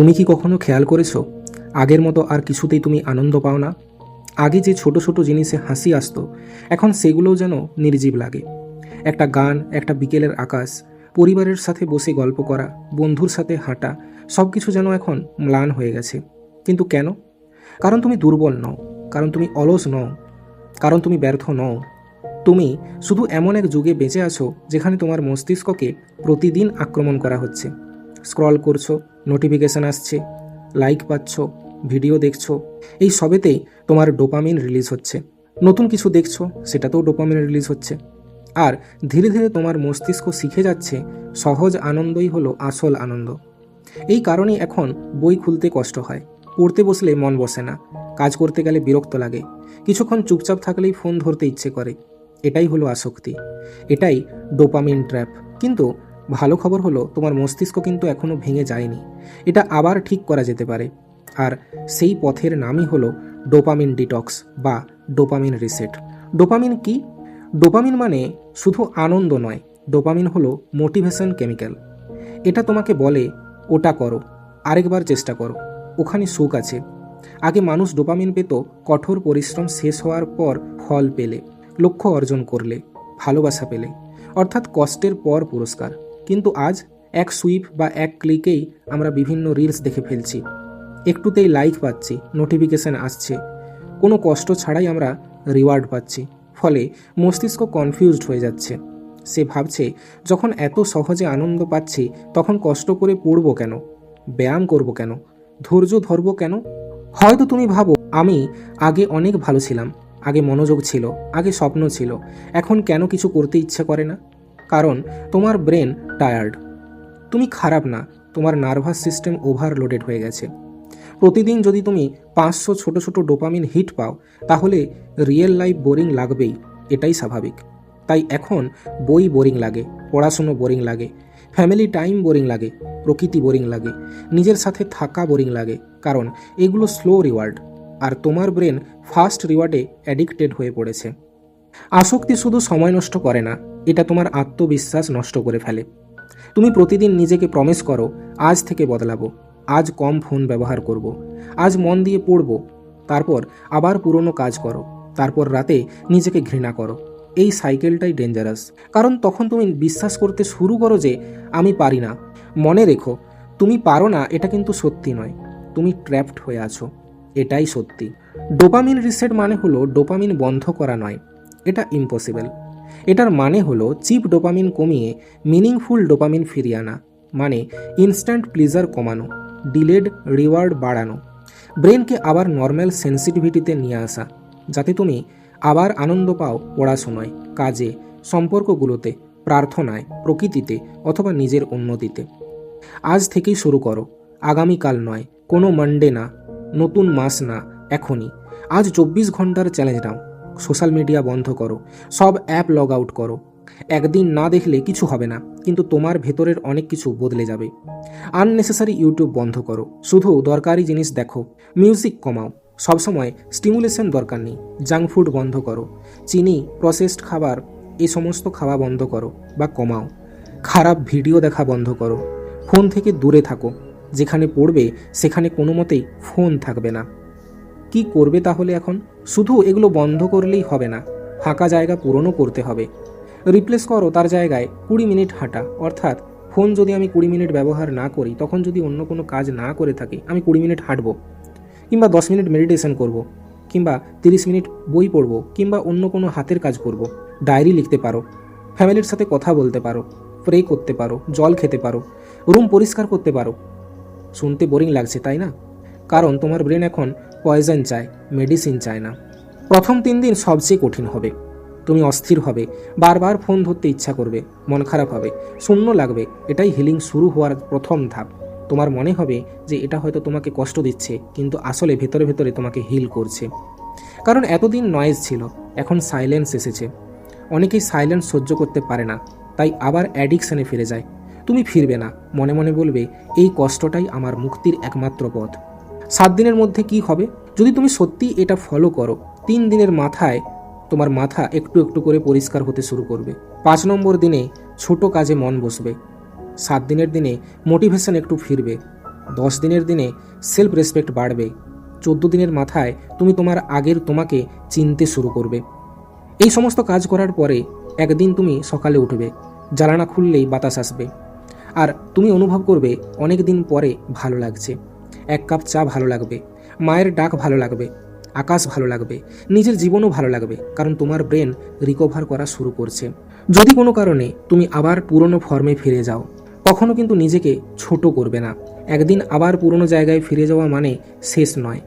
তুমি কি কখনো খেয়াল করেছো আগের মতো আর কিছুতেই তুমি আনন্দ পাও না? আগে যে ছোট ছোট জিনিসে হাসি আসতো, এখন সেগুলোও যেন নির্জীব লাগে। একটা গান, একটা বিকেলের আকাশ, পরিবারের সাথে বসে গল্প করা, বন্ধুর সাথে হাঁটা, সব কিছু যেন এখন ম্লান হয়ে গেছে। কিন্তু কেন? কারণ তুমি দুর্বল নও, কারণ তুমি অলস নও, কারণ তুমি ব্যর্থ নও। তুমি শুধু এমন এক যুগে বেঁচে আছো যেখানে তোমার মস্তিষ্ককে প্রতিদিন আক্রমণ করা হচ্ছে। স্ক্রল করছো, নোটিফিকেশান আসছে, লাইক পাচ্ছ, ভিডিও দেখছো, এই সবেতেই তোমার ডোপামিন রিলিজ হচ্ছে। নতুন কিছু দেখছো, সেটাতেও ডোপামিন রিলিজ হচ্ছে। আর ধীরে ধীরে তোমার মস্তিষ্ক শিখে যাচ্ছে সহজ আনন্দই হলো আসল আনন্দ। এই কারণেই এখন বই খুলতে কষ্ট হয়, পড়তে বসলে মন বসে না, কাজ করতে গেলে বিরক্ত লাগে, কিছুক্ষণ চুপচাপ থাকলেই ফোন ধরতে ইচ্ছে করে। এটাই হলো আসক্তি, এটাই ডোপামিন ট্র্যাপ। কিন্তু ভালো খবর হলো তোমার মস্তিষ্ক কিন্তু এখনও ভেঙে যায়নি, এটা আবার ঠিক করা যেতে পারে। আর সেই পথের নামই হলো ডোপামিন ডিটক্স বা ডোপামিন রিসেট। ডোপামিন কি? ডোপামিন মানে শুধু আনন্দ নয়, ডোপামিন হলো মোটিভেশন কেমিক্যাল। এটা তোমাকে বলে ওটা করো, আরেকবার চেষ্টা করো, ওখানে সুখ আছে। আগে মানুষ ডোপামিন পেত কঠোর পরিশ্রম শেষ হওয়ার পর, ফল পেলে, লক্ষ্য অর্জন করলে, ভালোবাসা পেলে, অর্থাৎ কষ্টের পর পুরস্কার। কিন্তু আজ এক সুইপ বা এক ক্লিকেই আমরা বিভিন্ন রিলস দেখে ফেলছি, একটুতেই লাইক পাচ্ছি, নোটিফিকেশান আসছে, কোনো কষ্ট ছাড়াই আমরা রিওয়ার্ড পাচ্ছি। ফলে মস্তিষ্ক কনফিউজড হয়ে যাচ্ছে। সে ভাবছে যখন এত সহজে আনন্দ পাচ্ছি তখন কষ্ট করে পড়ব কেন, ব্যায়াম করব কেন, ধৈর্য ধরব কেন? হয়তো তুমি ভাবো আমি আগে অনেক ভালো ছিলাম, আগে মনোযোগ ছিল, আগে স্বপ্ন ছিল, এখন কেন কিছু করতে ইচ্ছে করে না? কারণ তোমার ব্রেন টায়ার্ড। তুমি খারাপ না, তোমার নার্ভাস সিস্টেম ওভারলোডেড হয়ে গেছে। প্রতিদিন যদি তুমি 500 ছোট ছোট ডোপামিন হিট পাও, তাহলে রিয়েল লাইফ বোরিং লাগবেই, এটাই স্বাভাবিক। তাই এখন বই বোরিং লাগে, পড়াশুনো বোরিং লাগে, ফ্যামিলি টাইম বোরিং লাগে, প্রকৃতি বোরিং লাগে, নিজের সাথে থাকা বোরিং লাগে, কারণ এগুলো স্লো রিওয়ার্ড। আর তোমার ব্রেন ফাস্ট রিওয়ার্ডে অ্যাডিক্টেড হয়ে পড়েছে। আসক্তি শুধু সময় নষ্ট করে না, এটা তোমার আত্মবিশ্বাস নষ্ট করে ফেলে। তুমি প্রতিদিন নিজেকে প্রমিস করো, আজ থেকে বদলাবো, আজ কম ফোন ব্যবহার করব, আজ মন দিয়ে পড়ব, তারপর আবার পুরনো কাজ করো, তারপর রাতে নিজেকে ঘৃণা করো। এই সাইকেলটাই ডেঞ্জারাস, কারণ তখন তুমি বিশ্বাস করতে শুরু করো যে আমি পারি না। মনে রেখো, তুমি পারো না এটা কিন্তু সত্যি নয়, তুমি ট্র্যাপড হয়ে আছো, এটাই সত্যি। ডোপামিন রিসেট মানে হলো ডোপামিন বন্ধ করা নয়, এটা ইম্পসিবল। এটার মানে হলো চিপ ডোপামিন কমিয়ে মিনিংফুল ডোপামিন ফিরিয়ে আনা, মানে ইনস্ট্যান্ট প্লিজার কমানো, ডিলেড রিওয়ার্ড বাড়ানো, ব্রেনকে আবার নর্মাল সেন্সিটিভিটিতে নিয়ে আসা, যাতে তুমি আবার আনন্দ পাও পড়াশোনায়, কাজে, সম্পর্কগুলোতে, প্রার্থনায়, প্রকৃতিতে অথবা নিজের উন্নতিতে। আজ থেকেই শুরু করো, আগামীকাল নয়, কোনো মানডে না, নতুন মাস না, এখনই। আজ 24 ঘন্টার চ্যালেঞ্জ নাও, সোশ্যাল মিডিয়া বন্ধ করো, সব অ্যাপ লগ আউট করো। একদিন না দেখলে কিছু হবে না, কিন্তু তোমার ভেতরের অনেক কিছু বদলে যাবে। আননেসেসারি ইউটিউব বন্ধ করো, শুধু দরকারি জিনিস দেখো। মিউজিক কমাও, সবসময় স্টিমুলেশন দরকার নেই। জাঙ্ক ফুড বন্ধ করো, চিনি, প্রসেসড খাবার, এই সমস্ত খাওয়া বন্ধ করো বা কমাও। খারাপ ভিডিও দেখা বন্ধ করো, ফোন থেকে দূরে থাকো। যেখানে পড়বে সেখানে কোনো মতেই ফোন থাকবে না। কি করবে তাহলে এখন? শুধু এগুলো বন্ধ করলেই হবে না, ফাঁকা জায়গা পূরণও করতে হবে। রিপ্লেস করো তার জায়গায় 20 মিনিট হাঁটা, অর্থাৎ ফোন যদি আমি 20 মিনিট ব্যবহার না করি, তখন যদি অন্য কোনো কাজ না করে থাকি, আমি 20 মিনিট হাঁটবো, কিংবা 10 মিনিট মেডিটেশন করব, কিংবা 30 মিনিট বই পড়ব, কিংবা অন্য কোনো হাতের কাজ করব। ডায়েরি লিখতে পারো, ফ্যামিলির সাথে কথা বলতে পারো, প্রে করতে পারো, জল খেতে পারো, রুম পরিষ্কার করতে পারো। শুনতে বোরিং লাগছে তাই না? কারণ তোমার ব্রেন এখন পয়জন চায়, মেডিসিন চায় না। প্রথম 3 দিন সবচেয়ে কঠিন হবে। তুমি অস্থির হবে, বারবার ফোন ধরতে ইচ্ছা করবে, মন খারাপ হবে, শূন্য লাগবে। এটাই হিলিং শুরু হওয়ার প্রথম ধাপ। তোমার মনে হবে যে এটা হয়তো তোমাকে কষ্ট দিচ্ছে, কিন্তু আসলে ভেতরে ভেতরে তোমাকে হিল করছে। কারণ এতদিন নয়েজ ছিল, এখন সাইলেন্স এসেছে। অনেকেই সাইলেন্স সহ্য করতে পারে না, তাই আবার অ্যাডিকশানে ফিরে যায়। তুমি ফিরবে না, মনে মনে বলবে এই কষ্টটাই আমার মুক্তির একমাত্র পথ। 7 দিনের মধ্যে কি হবে? যদি তুমি সত্যি এটা ফলো করো, 3 দিনের মাথায় তোমার মাথা একটু একটু করে পরিষ্কার হতে শুরু করবে। 5 নম্বর দিনে ছোট কাজে মন বসবে। 7 দিনের দিনে মোটিভেশন একটু ফিরবে। 10 দিনের দিনে সেলফ রেসপেক্ট বাড়বে। 14 দিনের মাথায় তুমি তোমার আগের তোমাকে চিনতে শুরু করবে। এই সমস্ত কাজ করার পরে একদিন তুমি সকালে উঠবে, জানালা খুললেই বাতাস আসবে, আর তুমি অনুভব করবে অনেক দিন পরে ভালো লাগছে। 1 কাপ চা ভালো লাগবে, মায়ের ডাক ভালো লাগবে, আকাশ ভালো লাগবে, নিজের জীবনও ভালো লাগবে, কারণ তোমার ব্রেন রিকভার করা শুরু করছে। যদি কোনো কারণে তুমি আবার পুরনো ফর্মে ফিরে যাও, কখনো কিন্তু নিজেকে ছোট করবে না। একদিন আবার পুরনো জায়গায় ফিরে যাওয়া মানে শেষ নয়।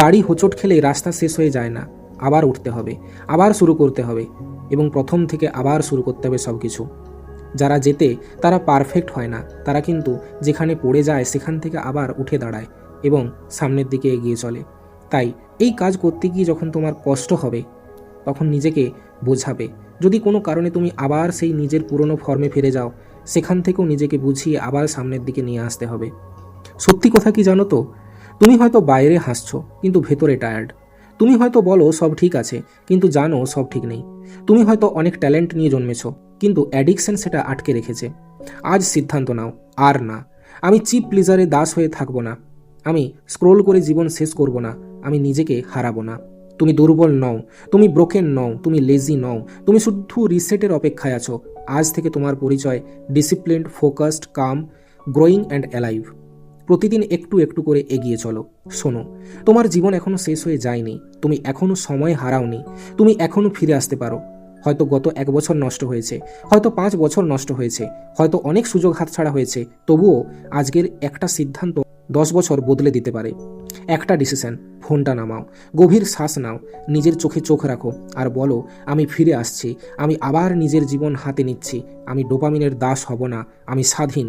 গাড়ি হোঁচট খেলে রাস্তা শেষ হয়ে যায় না, আবার উঠতে হবে, আবার শুরু করতে হবে, এবং প্রথম থেকে আবার শুরু করতে হবে সব কিছু। যারা জেতে তারা পারফেক্ট হয় না, তারা কিন্তু যেখানে পড়ে যায় সেখান থেকে আবার উঠে দাঁড়ায় এবং সামনের দিকে এগিয়ে চলে। তাই এই কাজ করতে গিয়ে যখন তোমার কষ্ট হবে, তখন নিজেকে বোঝাবে। যদি কোনো কারণে তুমি আবার সেই নিজের পুরনো ফর্মে ফিরে যাও, সেখান থেকেও নিজেকে বুঝিয়ে আবার সামনের দিকে নিয়ে আসতে হবে। সত্যি কথা কি জানো তো, তুমি হয়তো বাইরে হাসছো কিন্তু ভেতরে টায়ার্ড। তুমি হয়তো বলো সব ঠিক আছে, কিন্তু জানো সব ঠিক নেই। তুমি হয়তো অনেক ট্যালেন্ট নিয়ে জন্মেছো, কিন্তু অ্যাডিকশন সেটা আটকে রেখেছে। আজ সিদ্ধান্ত নাও, আর না। আমি চিপ প্লিজারে দাস হয়ে থাকবো না, আমি স্ক্রোল করে জীবন শেষ করব না, আমি নিজেকে হারাবো না। তুমি দুর্বল নও, তুমি ব্রোকেন নও, তুমি লেজি নও, তুমি শুধু রিসেটের অপেক্ষায় আছো। আজ থেকে তোমার পরিচয় disciplined, focused, calm, growing and alive. প্রতিদিন একটু একটু করে এগিয়ে চলো। শোনো, তোমার জীবন এখনও শেষ হয়ে যায়নি, তুমি এখনও সময় হারাওনি, তুমি এখনও ফিরে আসতে পারো। হয়তো গত 1 বছর নষ্ট হয়েছে, হয়তো 5 বছর নষ্ট হয়েছে, হয়তো অনেক সুযোগ হাতছাড়া হয়েছে, তবুও আজকের একটা সিদ্ধান্ত 10 বছর বদলে দিতে পারে। একটা ডিসিশন, ফোনটা নামাও, গভীর শ্বাস নাও, নিজের চোখে চোখ রাখো আর বলো, আমি ফিরে আসছি, আমি আবার নিজের জীবন হাতে নিচ্ছি, আমি ডোপামিনের দাস হব না, আমি স্বাধীন।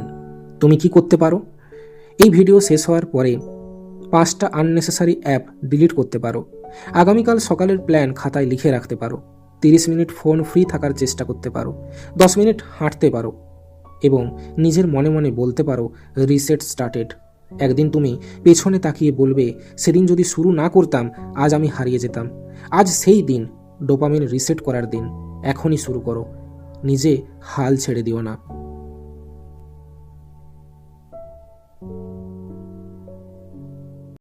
তুমি কি করতে পারো? এই ভিডিও শেষ হওয়ার পরে 5টা আননেসেসারি অ্যাপ ডিলিট করতে পারো। আগামীকাল সকালের প্ল্যান খাতায় লিখে রাখতে পারো। 30 মিনিট ফোন ফ্রি থাকার চেষ্টা করতে পারো। 10 মিনিট হাঁটতে পারো এবং নিজের মনে মনে বলতে পারো, রিসেট স্টার্টেড। একদিন তুমি পেছনে তাকিয়ে বলবে, সেদিন যদি শুরু না করতাম আজ আমি হারিয়ে যেতাম। আজ সেই দিন, ডোপামিন রিসেট করার দিন। এখনই শুরু করো, নিজে হাল ছেড়ে দিও না।